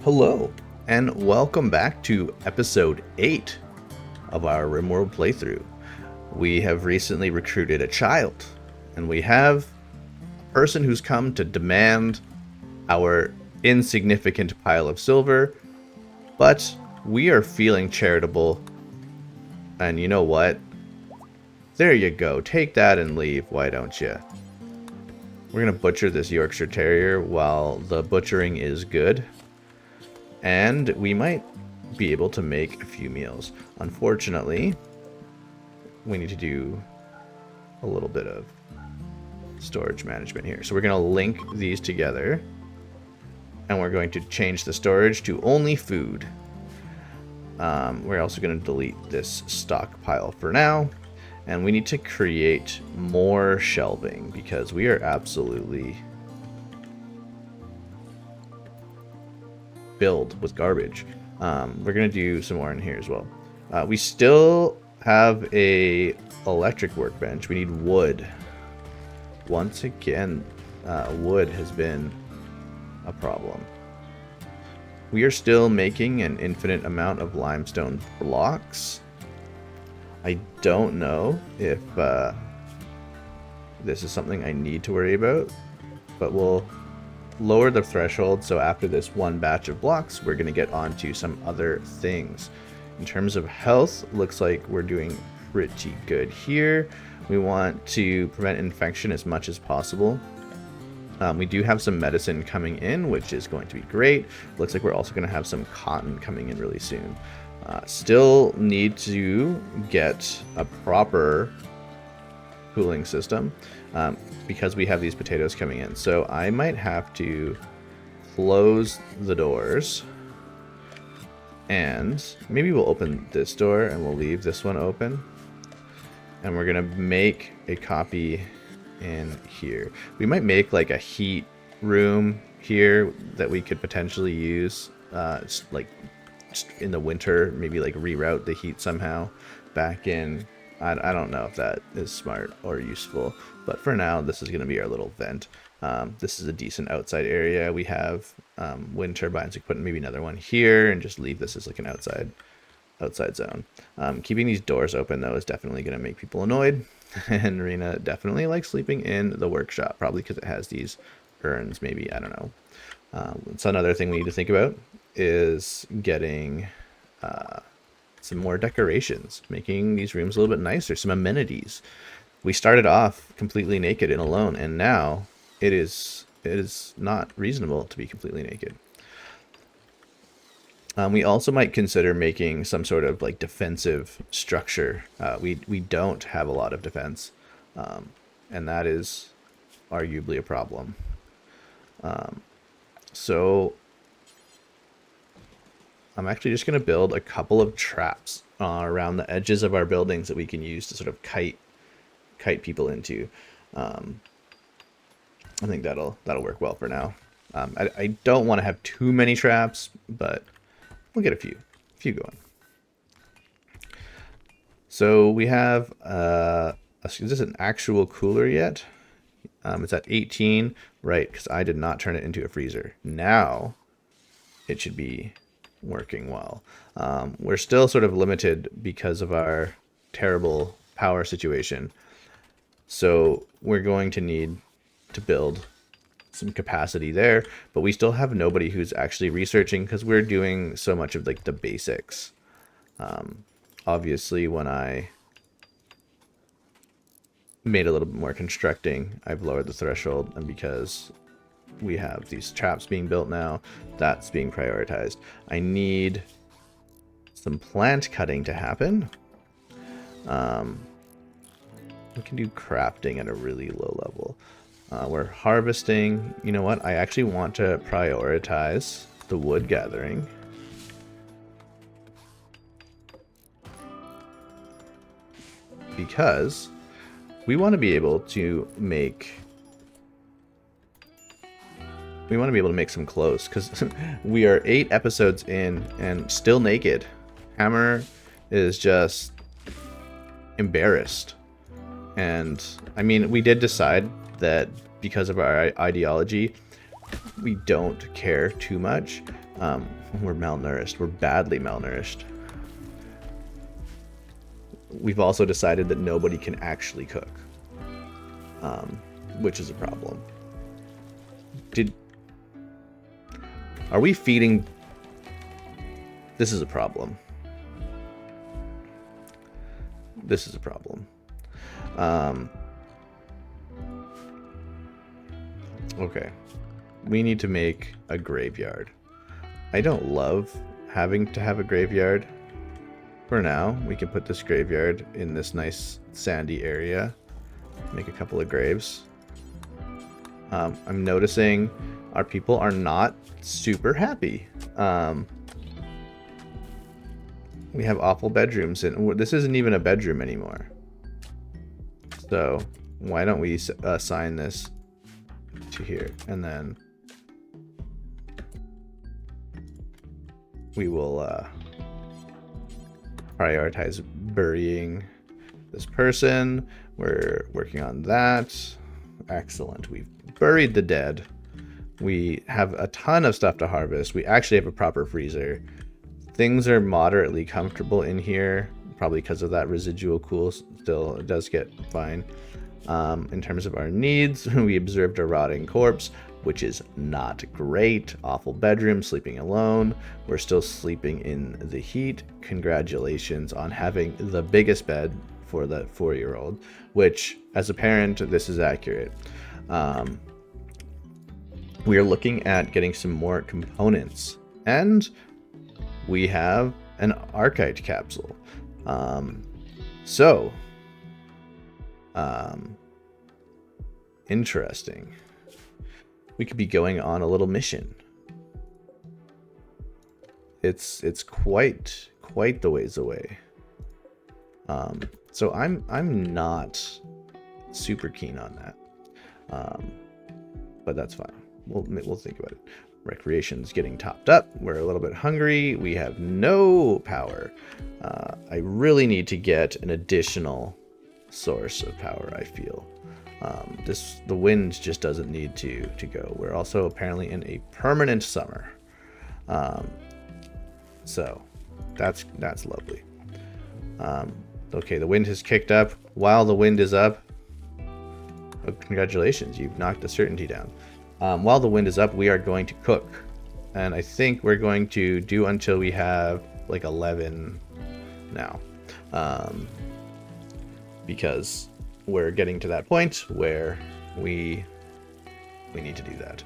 Hello, and welcome back to episode 8 of our Rimworld playthrough. We have recently recruited a child, and we have a person who's come to demand our insignificant pile of silver, but we are feeling charitable, and you know what? There you go, take that and leave, why don't you? We're gonna butcher this Yorkshire Terrier while the butchering is good. And we might be able to make a few meals. Unfortunately, we need to do a little bit of storage management here. So we're going to link these together. And we're going to change the storage to only food. We're also going to delete this stockpile for now. And we need to create more shelving because we are absolutely filled with garbage. We're gonna do some more in here as well. We still have a electric workbench. We need wood. Once again, wood has been a problem. We are still making an infinite amount of limestone blocks. I don't know if this is something I need to worry about, but we'll lower the threshold, so after this one batch of blocks, we're going to get onto some other things. In terms of health, looks like we're doing pretty good here. We want to prevent infection as much as possible. We do have some medicine coming in, which is going to be great. Looks like we're also going to have some cotton coming in really soon. Still need to get a proper cooling system. Because we have these potatoes coming in. So I might have to close the doors. And maybe we'll open this door and we'll leave this one open. And we're going to make a copy in here. We might make like a heat room here that we could potentially use just in the winter. Maybe like reroute the heat somehow back in. I don't know if that is smart or useful, but for now, this is going to be our little vent. This is a decent outside area. We have wind turbines. We could put maybe another one here and just leave this as like an outside zone. Keeping these doors open, though, is definitely going to make people annoyed. And Rena definitely likes sleeping in the workshop, probably because it has these urns, maybe. I don't know. It's another thing we need to think about is getting some more decorations, making these rooms a little bit nicer, some amenities. We started off completely naked and alone, and now it is not reasonable to be completely naked. We also might consider making some sort of like defensive structure. We don't have a lot of defense, and that is arguably a problem. So I'm actually just going to build a couple of traps around the edges of our buildings that we can use to sort of kite people into. I think that'll work well for now. I don't want to have too many traps, but we'll get a few going. So we have is this an actual cooler yet? It's at 18, right? Because I did not turn it into a freezer. Now it should be working well. We're still sort of limited because of our terrible power situation. So we're going to need to build some capacity there, but we still have nobody who's actually researching because we're doing so much of like the basics. Obviously, when I made a little bit more constructing, I've lowered the threshold, and because we have these traps being built now, that's being prioritized. I need some plant cutting to happen. We can do crafting at a really low level. We're harvesting. You know what? I actually want to prioritize the wood gathering. Because we want to be able to make some clothes, because we are 8 episodes in and still naked. Hammer is just embarrassed. And I mean, we did decide that because of our ideology, we don't care too much. We're malnourished. We're badly malnourished. We've also decided that nobody can actually cook, which is a problem. Are we feeding? This is a problem. This is a problem. Okay. We need to make a graveyard. I don't love having to have a graveyard. For now, we can put this graveyard in this nice sandy area. Make a couple of graves. I'm noticing our people are not super happy. We have awful bedrooms, and this isn't even a bedroom anymore. So why don't we assign this to here, and then we will prioritize burying this person. We're working on that. Excellent. We've buried the dead. We have a ton of stuff to harvest. We actually have a proper freezer. Things are moderately comfortable in here, probably because of that residual cool. Still, it does get fine. In terms of our needs, we observed a rotting corpse, which is not great. Awful bedroom, sleeping alone. We're still sleeping in the heat. Congratulations on having the biggest bed for the 4-year-old, which, as a parent, this is accurate. We are looking at getting some more components, and we have an Archite capsule. Interesting. We could be going on a little mission. It's quite the ways away. So I'm not super keen on that. But that's fine. We'll think about it. Recreation's getting topped up. We're a little bit hungry. We have no power. I really need to get an additional source of power, I feel. The wind just doesn't need to go. We're also apparently in a permanent summer. So that's lovely. Okay, the wind has kicked up. While the wind is up, oh, congratulations, you've knocked the certainty down. While the wind is up, we are going to cook. And I think we're going to do until we have like 11 now. Because we're getting to that point where we need to do that.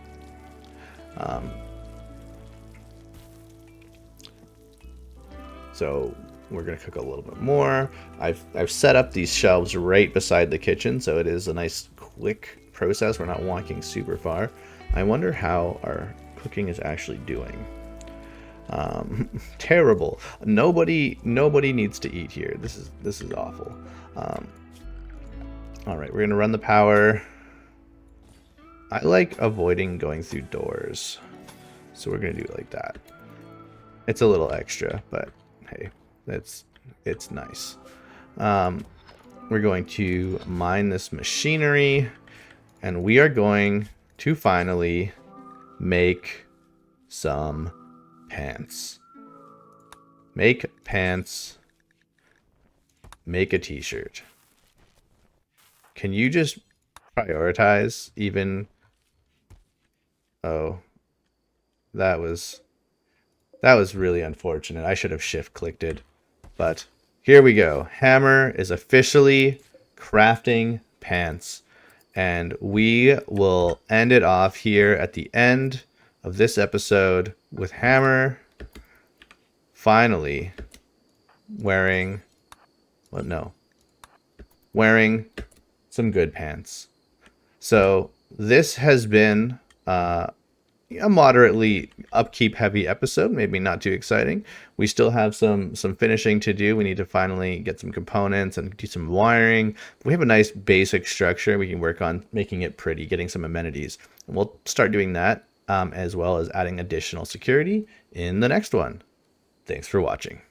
So we're going to cook a little bit more. I've set up these shelves right beside the kitchen, so it is a nice quick process. We're not walking super far. I wonder how our cooking is actually doing. Terrible. Nobody needs to eat here. This is awful. All right, we're gonna run the power. I like avoiding going through doors, so we're gonna do it like that. It's a little extra, but hey, it's nice. We're going to mine this machinery, and we are going to finally make some pants. Make pants. Make a t-shirt. Can you just prioritize even? Oh, that was really unfortunate. I should have shift clicked it, but here we go. Hammer is officially crafting pants, and we will end it off here at the end of this episode with Hammer finally wearing, wearing some good pants. So this has been a moderately upkeep heavy episode, maybe not too exciting. We still have some finishing to do. We need to finally get some components and do some wiring. We have a nice basic structure. We can work on making it pretty, getting some amenities. And we'll start doing that, as well as adding additional security in the next one. Thanks for watching.